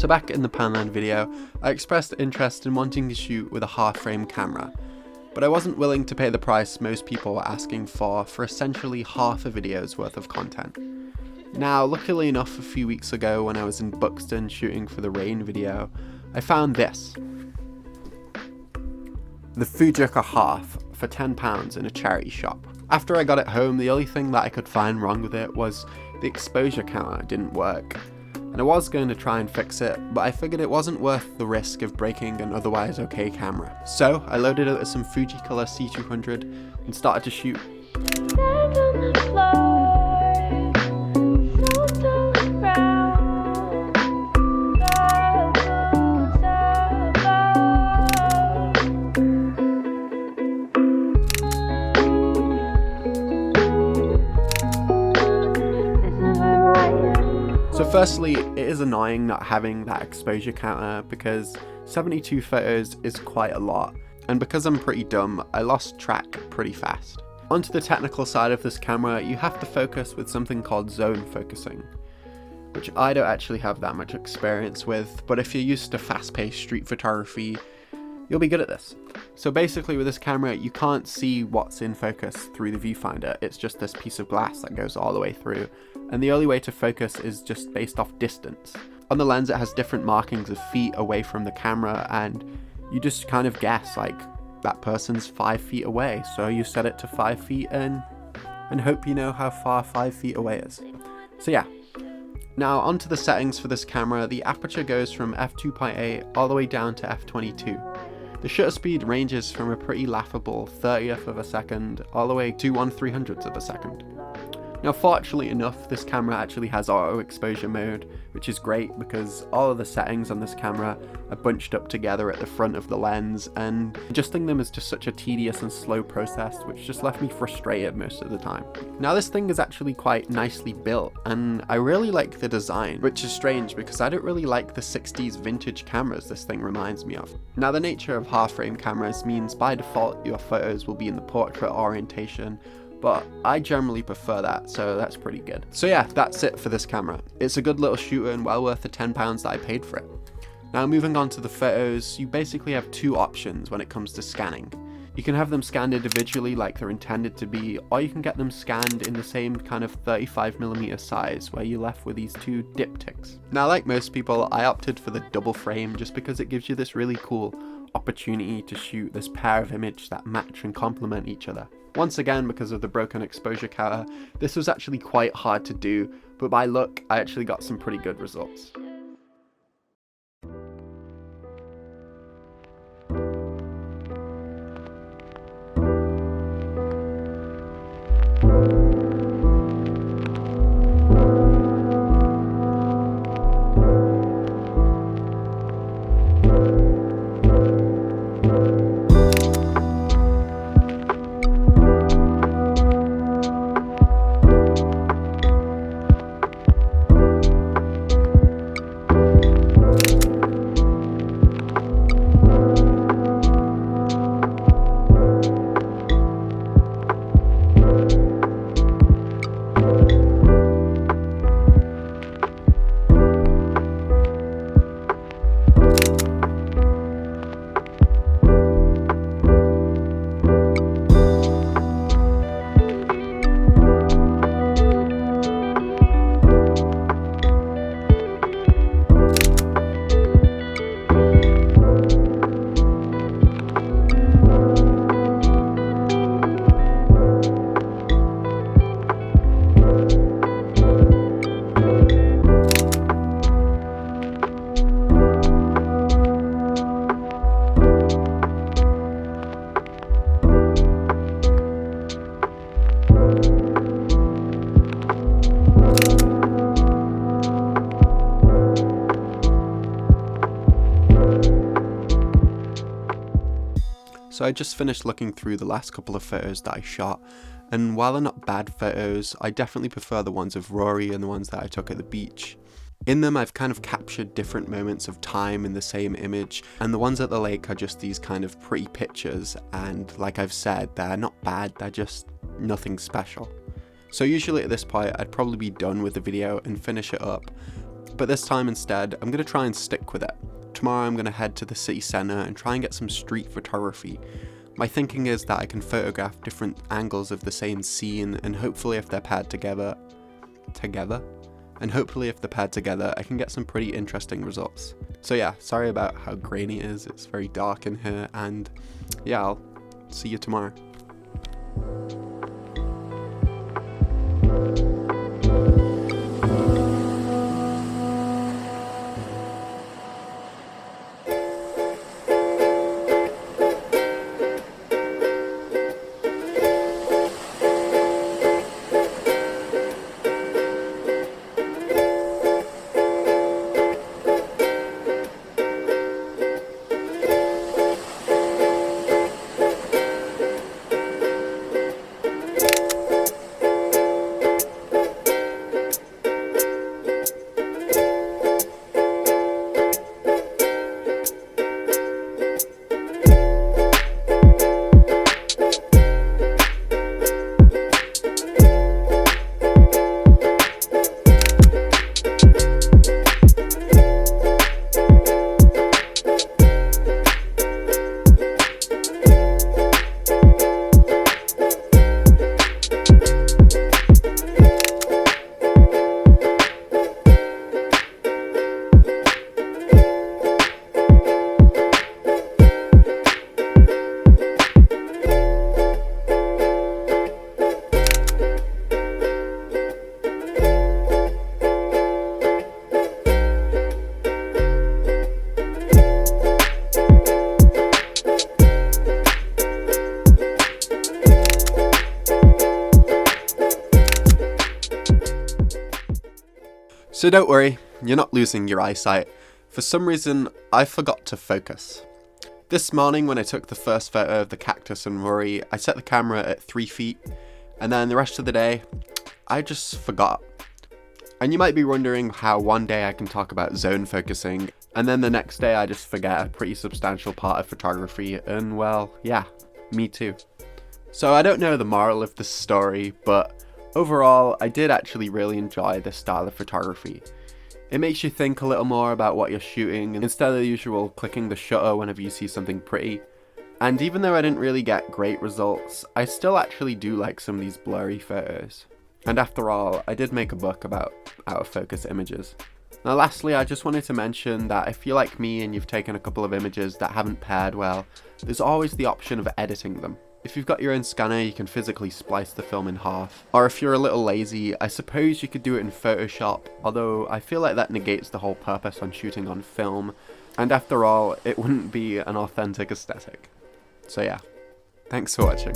So back in the Panland video, I expressed interest in wanting to shoot with a half-frame camera, but I wasn't willing to pay the price most people were asking for essentially half a video's worth of content. Now, luckily enough, a few weeks ago when I was in Buxton shooting for the rain video, I found this. The Fujica Half for £10 in a charity shop. After I got it home, the only thing that I could find wrong with it was the exposure counter didn't work. And I was going to try and fix it, but I figured it wasn't worth the risk of breaking an otherwise okay camera. So I loaded it with some Fujica C200 and started to shoot. So firstly, it is annoying not having that exposure counter because 72 photos is quite a lot, and because I'm pretty dumb, I lost track pretty fast. Onto the technical side of this camera, you have to focus with something called zone focusing, which I don't actually have that much experience with, but if you're used to fast-paced street photography, you'll be good at this. So basically with this camera, you can't see what's in focus through the viewfinder. It's just this piece of glass that goes all the way through. And the only way to focus is just based off distance. On the lens, it has different markings of feet away from the camera, and you just kind of guess, like, that person's 5 feet away. So you set it to 5 feet and hope you know how far 5 feet away is. So yeah. Now onto the settings for this camera. The aperture goes from f2.8 all the way down to f22. The shutter speed ranges from a pretty laughable 30th of a second all the way to 1/300th of a second. Now fortunately enough, this camera actually has auto exposure mode, which is great because all of the settings on this camera are bunched up together at the front of the lens, and adjusting them is just such a tedious and slow process, which just left me frustrated most of the time. Now this thing is actually quite nicely built, and I really like the design, which is strange because I don't really like the 60s vintage cameras this thing reminds me of. Now the nature of half-frame cameras means by default your photos will be in the portrait orientation, but I generally prefer that, so that's pretty good. So yeah, that's it for this camera. It's a good little shooter and well worth the £10 that I paid for it. Now moving on to the photos, you basically have two options when it comes to scanning. You can have them scanned individually like they're intended to be, or you can get them scanned in the same kind of 35mm size where you're left with these two diptychs. Now like most people, I opted for the double frame just because it gives you this really cool opportunity to shoot this pair of images that match and complement each other. Once again, because of the broken exposure counter, this was actually quite hard to do, but by luck, I actually got some pretty good results. So I just finished looking through the last couple of photos that I shot, and while they're not bad photos, I definitely prefer the ones of Rory and the ones that I took at the beach. In them I've kind of captured different moments of time in the same image, and the ones at the lake are just these kind of pretty pictures, and like I've said, they're not bad, they're just nothing special. So usually at this point I'd probably be done with the video and finish it up, But this time instead, I'm going to try and stick with it. Tomorrow I'm going to head to the city centre and try and get some street photography. My thinking is that I can photograph different angles of the same scene, and hopefully if they're paired together, I can get some pretty interesting results. So yeah, sorry about how grainy it is, it's very dark in here, and yeah, I'll see you tomorrow. So don't worry, you're not losing your eyesight. For some reason, I forgot to focus. This morning when I took the first photo of the cactus and Rory, I set the camera at 3 feet, and then the rest of the day, I just forgot. And you might be wondering how one day I can talk about zone focusing, and then the next day I just forget a pretty substantial part of photography, and well, yeah, me too. So I don't know the moral of this story, but overall, I did actually really enjoy this style of photography. It makes you think a little more about what you're shooting instead of the usual clicking the shutter whenever you see something pretty. And even though I didn't really get great results, I still actually do like some of these blurry photos. And after all, I did make a book about out of focus images. Now lastly, I just wanted to mention that if you're like me and you've taken a couple of images that haven't paired well, there's always the option of editing them. If you've got your own scanner, you can physically splice the film in half. Or if you're a little lazy, I suppose you could do it in Photoshop, although I feel like that negates the whole purpose on shooting on film, and after all, it wouldn't be an authentic aesthetic. So yeah, thanks for watching.